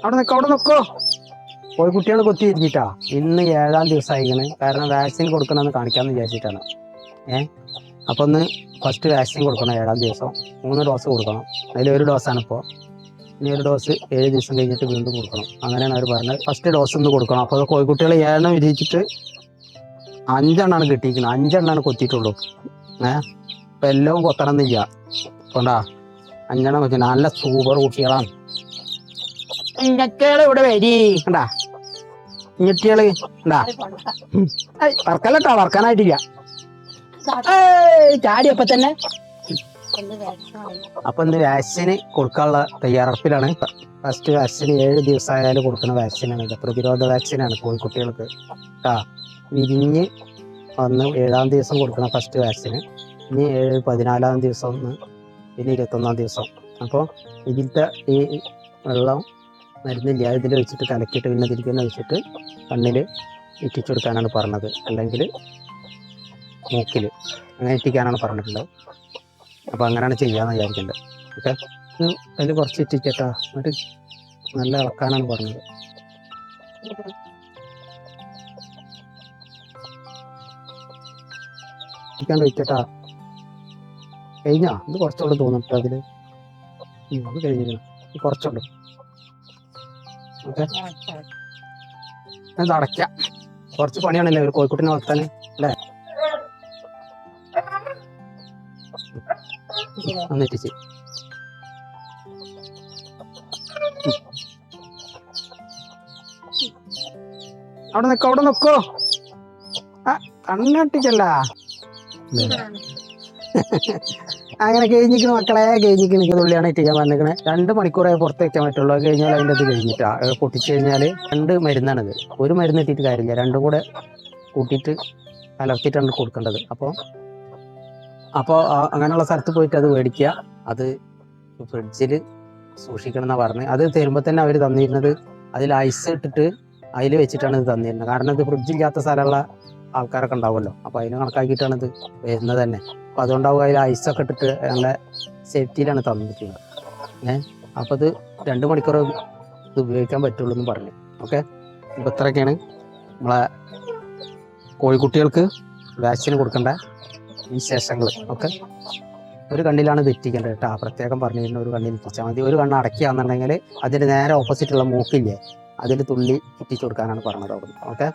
അവിടെ നിക്കോ. കോഴിക്കുട്ടികൾ കൊത്തി തിരിഞ്ഞിട്ടാ. ഇന്ന് 7-ാം ദിവസമായിക്കണ്. കാരണം വാക്സിൻ കൊടുക്കണമെന്ന് കാണിക്കാമെന്ന് വിചാരിച്ചിട്ടാണ്. അപ്പോൾ ഒന്ന് ഫസ്റ്റ് വാക്സിൻ കൊടുക്കണം 7-ാം ദിവസം. 3 ഡോസ് കൊടുക്കണം. അതിൽ 1 ഡോസാണ് ഇപ്പോൾ. ഇനി 1 ഡോസ് 7 ദിവസം കഴിഞ്ഞിട്ട് വീണ്ടും കൊടുക്കണം. അങ്ങനെയാണ് അവർ പറഞ്ഞത്. ഫസ്റ്റ് ഡോസ് ഒന്ന് കൊടുക്കണം. അപ്പോൾ കോഴിക്കുട്ടികൾ 7 വിരിയിച്ചിട്ട് 5 കിട്ടിയിരിക്കുന്നത്. 5 കൊത്തിയിട്ടുള്ളൂ. ഇപ്പം എല്ലാം കൊത്തണമെന്നില്ല. കൊണ്ടാ 5 വെച്ചാൽ നല്ല സൂപ്പർ കുട്ടികളാണ്. ഇഞ്ഞട്ടികള് ഇവിടെ വരി കണ്ടാ. ഇഞ്ഞട്ടികള് ഉണ്ടാ വറക്കല്ലട്ടാ, വറക്കാനായിട്ടില്ല. ചാടിയപ്പോ തന്നെ. അപ്പൊ ഇന്ന് വാക്സിന് കൊടുക്കാനുള്ള തയ്യാറെടുപ്പിലാണ്. ഫസ്റ്റ് വാക്സിൻ 7 ദിവസമായാലും കൊടുക്കുന്ന വാക്സിനാണ് ഇത്. പ്രതിരോധ വാക്സിനാണ് കോഴിക്കുട്ടികൾക്ക്. വിരിഞ്ഞ് വന്ന് 7-ാം ദിവസം കൊടുക്കണം ഫസ്റ്റ് വാക്സിന്. ഇനി 14-ാം ദിവസം, പിന്നെ 21-ാം ദിവസം. അപ്പോൾ ഇതിലത്തെ ഈ വെള്ളം മരുന്നില്ല, ഇതിൽ വെച്ചിട്ട് കലക്കിയിട്ട് പിന്നെ തിരികെ വെച്ചിട്ട് കണ്ണിൽ ഇറ്റിച്ചു കൊടുക്കാനാണ് പറഞ്ഞത്. അല്ലെങ്കിൽ മൂക്കിൽ അങ്ങനെ ഇറ്റിക്കാനാണ് പറഞ്ഞിട്ടുള്ളത്. അപ്പോൾ അങ്ങനെയാണ് ചെയ്യാമെന്ന് വിചാരിക്കേണ്ടത്. ഓക്കെ, അതിൽ കുറച്ച് ഇറ്റിച്ചേട്ടാ. എന്നിട്ട് നല്ല ഇളക്കാനാണ് പറഞ്ഞത്. ഇറ്റിക്കാണ്ട് വെച്ചേട്ടാ. കഴിഞ്ഞാ ഇത് കുറച്ചുള്ളൂ തോന്നിട്ട് അതിൽ. അത് കഴിഞ്ഞിരുന്നു, കുറച്ചുള്ളൂ. ഓക്കെ, അത് അടയ്ക്കാം. കുറച്ച് പണിയാണല്ലേ ഒരു കോഴിക്കുട്ടിനെ വളർത്താൻ അല്ലേ. ഒന്നെത്തിച്ച് അവിടെ നിക്കോ. കണ്ണട്ടിച്ചല്ല. അങ്ങനെ കഴിഞ്ഞിരിക്കണ മക്കളെ, കഴിഞ്ഞിരിക്കണ തുള്ളിയാണ് ഇറ്റിക്കാൻ പറഞ്ഞിരിക്കണേ. 2 മണിക്കൂറേ പുറത്ത് വെക്കാൻ പറ്റുള്ളൂ. അത് കഴിഞ്ഞാൽ അതിൻ്റെ അത് കഴിഞ്ഞിട്ടാ പൊട്ടിച്ച് കഴിഞ്ഞാൽ 2 മരുന്നാണിത്. 1 മരുന്ന് ഇട്ടിട്ട് കാര്യമില്ല, 2 കൂടെ കൂട്ടിയിട്ട് കലർത്തിയിട്ടാണ് കൊടുക്കേണ്ടത്. അപ്പോൾ അങ്ങനെയുള്ള സ്ഥലത്ത് പോയിട്ട് അത് മേടിക്കുക. അത് ഫ്രിഡ്ജിൽ സൂക്ഷിക്കണം എന്നാണ് പറഞ്ഞത്. അത് തരുമ്പോൾ തന്നെ അവർ തന്നിരുന്നത് അതിൽ ഐസ് ഇട്ടിട്ട് അതിൽ വെച്ചിട്ടാണ് ഇത് തന്നിരുന്നത്. കാരണം ഇത് ഫ്രിഡ്ജില്ലാത്ത സ്ഥലമുള്ള ആൾക്കാരൊക്കെ ഉണ്ടാവുമല്ലോ. അപ്പോൾ അതിന് കണക്കാക്കിയിട്ടാണ് ഇത് വരുന്നത് തന്നെ. അപ്പോൾ അതുകൊണ്ടാവും അതിൽ ഐസൊക്കെ ഇട്ടിട്ട് നല്ല സേഫ്റ്റിയിലാണ് തന്നിട്ടുള്ളത്. അപ്പോൾ ഇത് 2 മണിക്കൂർ ഇത് ഉപയോഗിക്കാൻ പറ്റുള്ളൂ എന്ന് പറഞ്ഞു. ഓക്കെ, ഇപ്പോൾ ഇത്രയൊക്കെയാണ് നമ്മളെ കോഴിക്കുട്ടികൾക്ക് വാക്സിൻ കൊടുക്കേണ്ട വിശേഷങ്ങൾ. ഓക്കെ, ഒരു കണ്ണിലാണ് ഇത് ഇറ്റിക്കേണ്ടത് കേട്ടോ. പ്രത്യേകം പറഞ്ഞിരുന്ന ഒരു കണ്ണിൽ ഇറ്റിച്ചാൽ മതി. ഒരു കണ്ണ് അടയ്ക്കുകയാണെന്നുണ്ടെങ്കിൽ അതിൻ്റെ നേരെ ഓപ്പോസിറ്റുള്ള മൂക്കില്ലേ, അതിൽ തുള്ളി ഇറ്റിച്ചു കൊടുക്കാനാണ് പറഞ്ഞത് അവിടുന്ന്. ഓക്കെ.